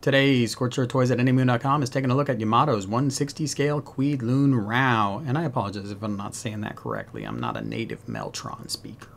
Today's Scorcher Toys at Anymoon.com is taking a look at Yamato's 160 scale Quidloon Rao. And I apologize if I'm not saying that correctly. I'm not a native Meltron speaker.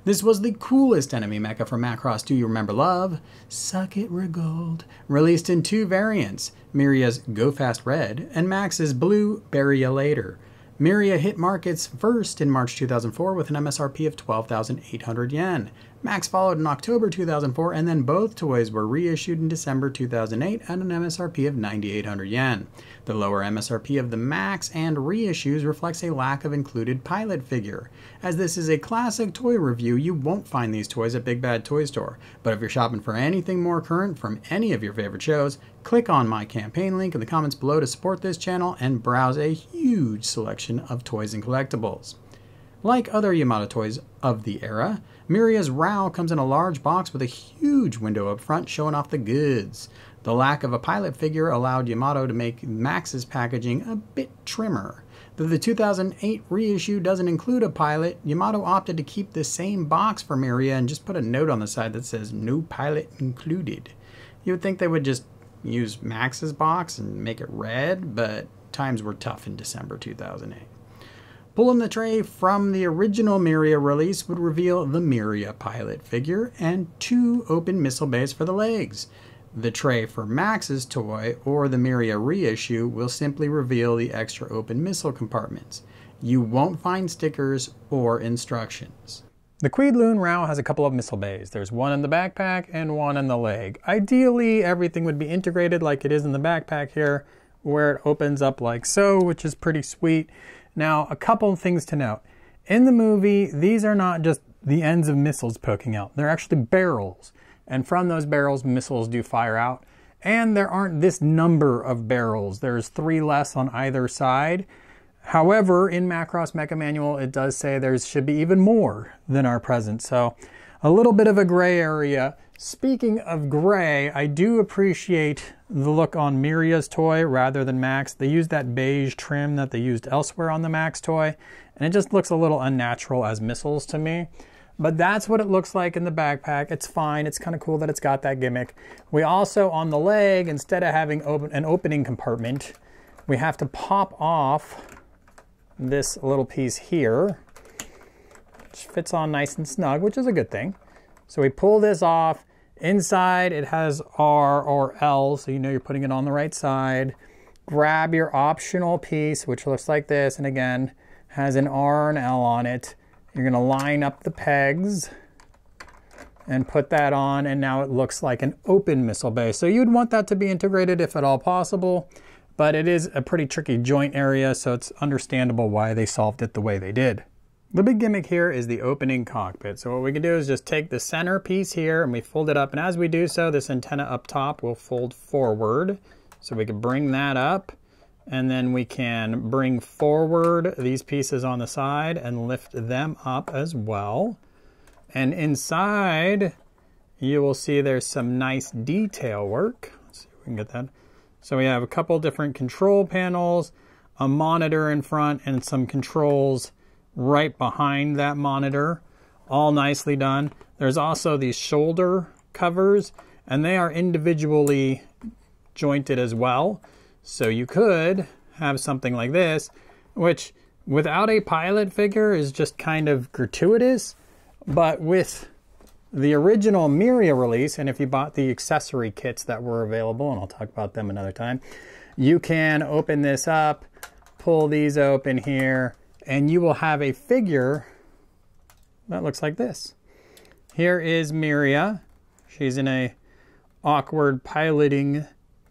This was the coolest enemy mecha from Macross Do You Remember Love? Suck It Regold. Released in two variants, Miria's Go Fast Red and Max's Blue Bury Ya Later. Miria hit markets first in March 2004 with an MSRP of 12,800 yen. Max followed in October 2004, and then both toys were reissued in December 2008 at an MSRP of 9,800 yen. The lower MSRP of the Max and reissues reflects a lack of included pilot figure. As this is a classic toy review, you won't find these toys at Big Bad Toy Store. But if you're shopping for anything more current from any of your favorite shows, click on my campaign link in the comments below to support this channel and browse a huge selection of toys and collectibles. Like other Yamato toys of the era, Miria's Rao comes in a large box with a huge window up front showing off the goods. The lack of a pilot figure allowed Yamato to make Max's packaging a bit trimmer. Though the 2008 reissue doesn't include a pilot, Yamato opted to keep the same box for Miria and just put a note on the side that says "No pilot included." You would think they would just use Max's box and make it red, but times were tough in December 2008. Pulling the tray from the original Miria release would reveal the Miria pilot figure and two open missile bays for the legs. The tray for Max's toy or the Miria reissue will simply reveal the extra open missile compartments. You won't find stickers or instructions. The Quidloon Rao has a couple of missile bays. There's one in the backpack and one in the leg. Ideally, everything would be integrated like it is in the backpack here, where it opens up like so, which is pretty sweet. Now, a couple of things to note. In the movie, these are not just the ends of missiles poking out. They're actually barrels. And from those barrels, missiles do fire out. And there aren't this number of barrels. There's 3 less on either side. However, in Macross Mecha Manual, it does say there should be even more than are present. So, a little bit of a gray area. Speaking of gray, I do appreciate the look on Miria's toy rather than Max. They used that beige trim that they used elsewhere on the Max toy, and it just looks a little unnatural as missiles to me. But that's what it looks like in the backpack. It's fine. It's kind of cool that it's got that gimmick. We also, on the leg, instead of having an opening compartment, we have to pop off this little piece here, which fits on nice and snug, which is a good thing. So we pull this off. Inside, it has R or L, so you know you're putting it on the right side. Grab your optional piece, which looks like this, and again, has an R and L on it. You're gonna line up the pegs and put that on, and now it looks like an open missile bay. So you'd want that to be integrated if at all possible, but it is a pretty tricky joint area, so it's understandable why they solved it the way they did. The big gimmick here is the opening cockpit. So what we can do is just take the center piece here and we fold it up. And as we do so, this antenna up top will fold forward. So we can bring that up, and then we can bring forward these pieces on the side and lift them up as well. And inside, you will see there's some nice detail work. Let's see if we can get that. So we have a couple different control panels, a monitor in front, and some controls right behind that monitor, all nicely done. There's also these shoulder covers, and they are individually jointed as well. So you could have something like this, which without a pilot figure is just kind of gratuitous, but with the original Miria release, and if you bought the accessory kits that were available, and I'll talk about them another time, you can open this up, pull these open here, and you will have a figure that looks like this. Here is Miria. She's in a awkward piloting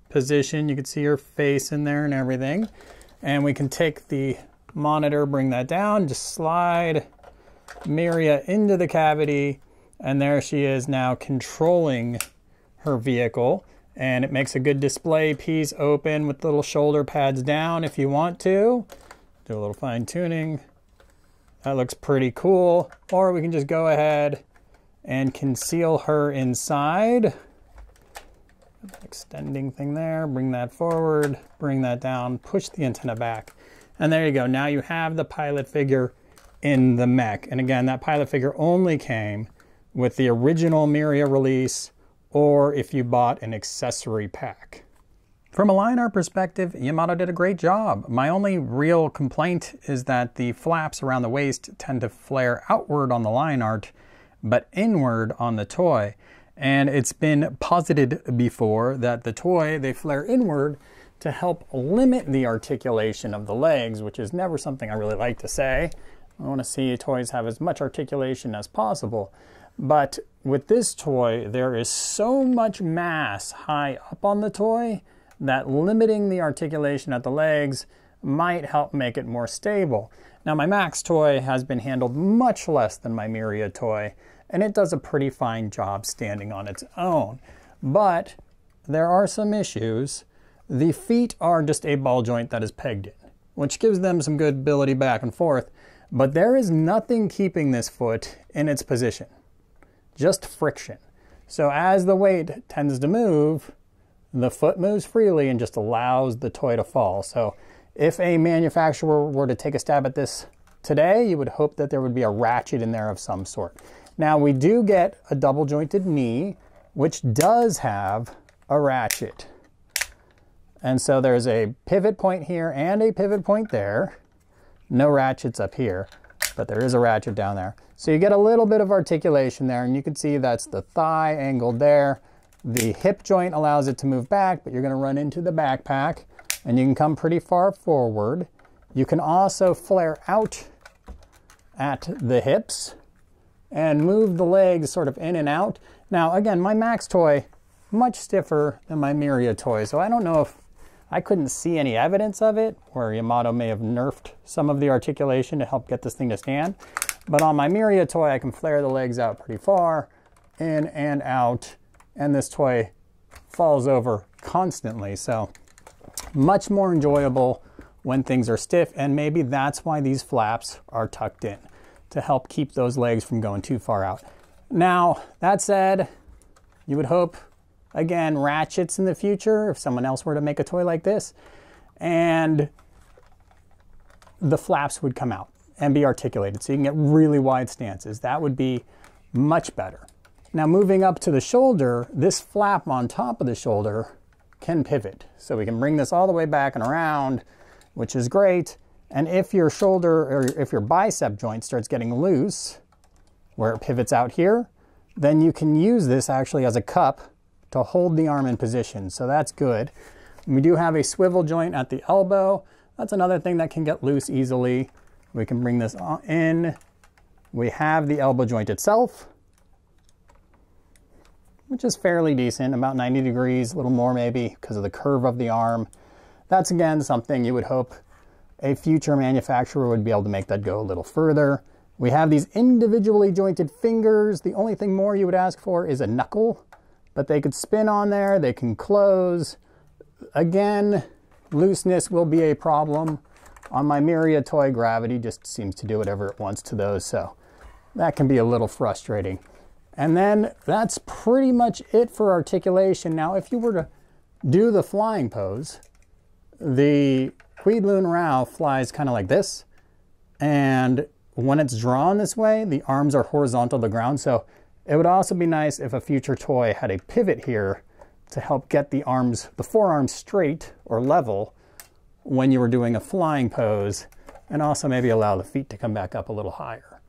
position. You can see her face in there and everything. And we can take the monitor, bring that down, just slide Miria into the cavity, and there she is now controlling her vehicle. And it makes a good display piece open with little shoulder pads down if you want to. Do a little fine tuning. That looks pretty cool. Or we can just go ahead and conceal her inside. Extending thing there, bring that forward, bring that down, push the antenna back. And there you go. Now you have the pilot figure in the mech. And again, that pilot figure only came with the original Miria release or if you bought an accessory pack. From a line art perspective, Yamato did a great job. My only real complaint is that the flaps around the waist tend to flare outward on the line art, but inward on the toy. And it's been posited before that the toy, they flare inward to help limit the articulation of the legs, which is never something I really like to say. I want to see toys have as much articulation as possible. But with this toy, there is so much mass high up on the toy that limiting the articulation at the legs might help make it more stable. Now my Max toy has been handled much less than my Miria toy, and it does a pretty fine job standing on its own. But there are some issues. The feet are just a ball joint that is pegged in, which gives them some good ability back and forth, but there is nothing keeping this foot in its position, just friction. So as the weight tends to move, the foot moves freely and just allows the toy to fall. So if a manufacturer were to take a stab at this today, you would hope that there would be a ratchet in there of some sort. Now we do get a double jointed knee, which does have a ratchet. And so there's a pivot point here and a pivot point there. No ratchets up here, but there is a ratchet down there. So you get a little bit of articulation there, and you can see that's the thigh angled there. The hip joint allows it to move back, but you're going to run into the backpack, and you can come pretty far forward. You can also flare out at the hips and move the legs sort of in and out. Now, again, my Max toy, much stiffer than my Miria toy, so I don't know if I couldn't see any evidence of it, where Yamato may have nerfed some of the articulation to help get this thing to stand. But on my Miria toy, I can flare the legs out pretty far, in and out, and this toy falls over constantly. So much more enjoyable when things are stiff, and maybe that's why these flaps are tucked in, to help keep those legs from going too far out. Now, that said, you would hope, again, ratchets in the future if someone else were to make a toy like this, and the flaps would come out and be articulated so you can get really wide stances. That would be much better. Now moving up to the shoulder, this flap on top of the shoulder can pivot. So we can bring this all the way back and around, which is great. And if your shoulder or if your bicep joint starts getting loose, where it pivots out here, then you can use this actually as a cup to hold the arm in position. So that's good. We do have a swivel joint at the elbow. That's another thing that can get loose easily. We can bring this in. We have the elbow joint itself, which is fairly decent, about 90 degrees, a little more maybe because of the curve of the arm. That's again something you would hope a future manufacturer would be able to make that go a little further. We have these individually jointed fingers. The only thing more you would ask for is a knuckle, but they could spin on there, they can close. Again, looseness will be a problem. On my Miria toy, gravity just seems to do whatever it wants to those, so that can be a little frustrating. And then that's pretty much it for articulation. Now, if you were to do the flying pose, the Quidloon Rao flies kind of like this. And when it's drawn this way, the arms are horizontal to the ground. So it would also be nice if a future toy had a pivot here to help get the arms, the forearms straight or level when you were doing a flying pose, and also maybe allow the feet to come back up a little higher.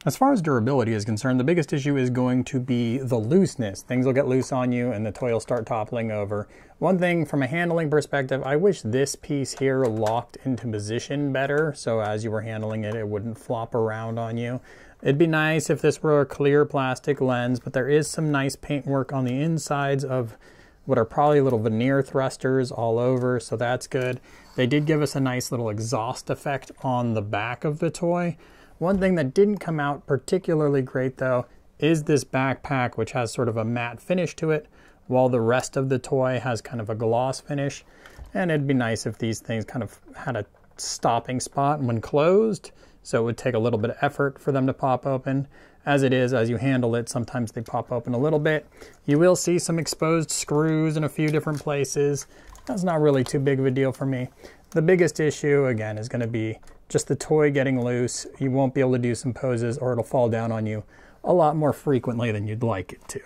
As far as durability is concerned, the biggest issue is going to be the looseness. Things will get loose on you and the toy will start toppling over. One thing from a handling perspective, I wish this piece here locked into position better, so as you were handling it, it wouldn't flop around on you. It'd be nice if this were a clear plastic lens, but there is some nice paintwork on the insides of what are probably little veneer thrusters all over, so that's good. They did give us a nice little exhaust effect on the back of the toy. One thing that didn't come out particularly great though is this backpack, which has sort of a matte finish to it, while the rest of the toy has kind of a gloss finish. And it'd be nice if these things kind of had a stopping spot when closed, so it would take a little bit of effort for them to pop open. As it is, as you handle it, sometimes they pop open a little bit. You will see some exposed screws in a few different places. That's not really too big of a deal for me. The biggest issue, again, is going to be just the toy getting loose. You won't be able to do some poses, or it'll fall down on you a lot more frequently than you'd like it to.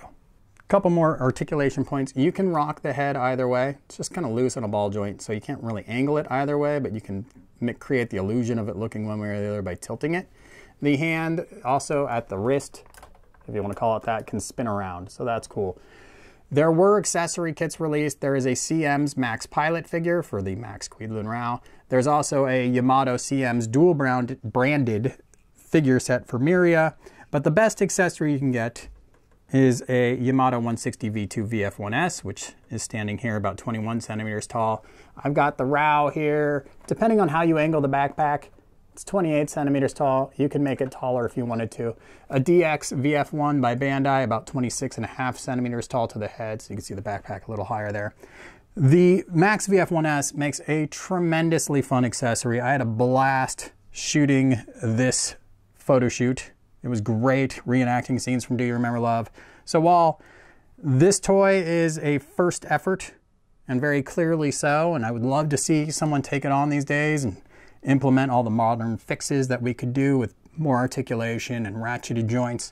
Couple more articulation points. You can rock the head either way. It's just kind of loose on a ball joint, so you can't really angle it either way, but you can create the illusion of it looking one way or the other by tilting it. The hand also at the wrist, if you want to call it that, can spin around, so that's cool. There were accessory kits released. There is a CM's Max Pilot figure for the Max Quedlin Rao. There's also a Yamato CM's dual branded figure set for Miria, but the best accessory you can get is a Yamato 160 V2 VF1S, which is standing here about 21 centimeters tall. I've got the Rao here. Depending on how you angle the backpack, it's 28 centimeters tall. You can make it taller if you wanted to. A DX VF1 by Bandai, about 26.5 centimeters tall to the head, so you can see the backpack a little higher there. The Max VF1S makes a tremendously fun accessory. I had a blast shooting this photo shoot. It was great reenacting scenes from Do You Remember Love? So while this toy is a first effort, and very clearly so, and I would love to see someone take it on these days and implement all the modern fixes that we could do with more articulation and ratcheted joints,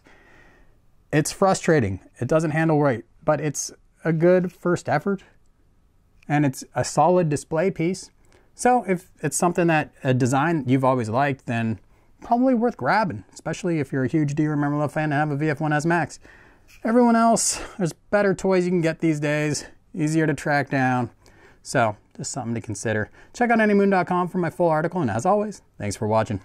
it's frustrating. It doesn't handle right, but it's a good first effort, and it's a solid display piece. So if it's something that a design you've always liked, then probably worth grabbing, especially if you're a huge Do You Remember Love fan and have a VF1S Max. Everyone else, there's better toys you can get these days, easier to track down. So just something to consider. Check out anymoon.com for my full article, and as always, thanks for watching.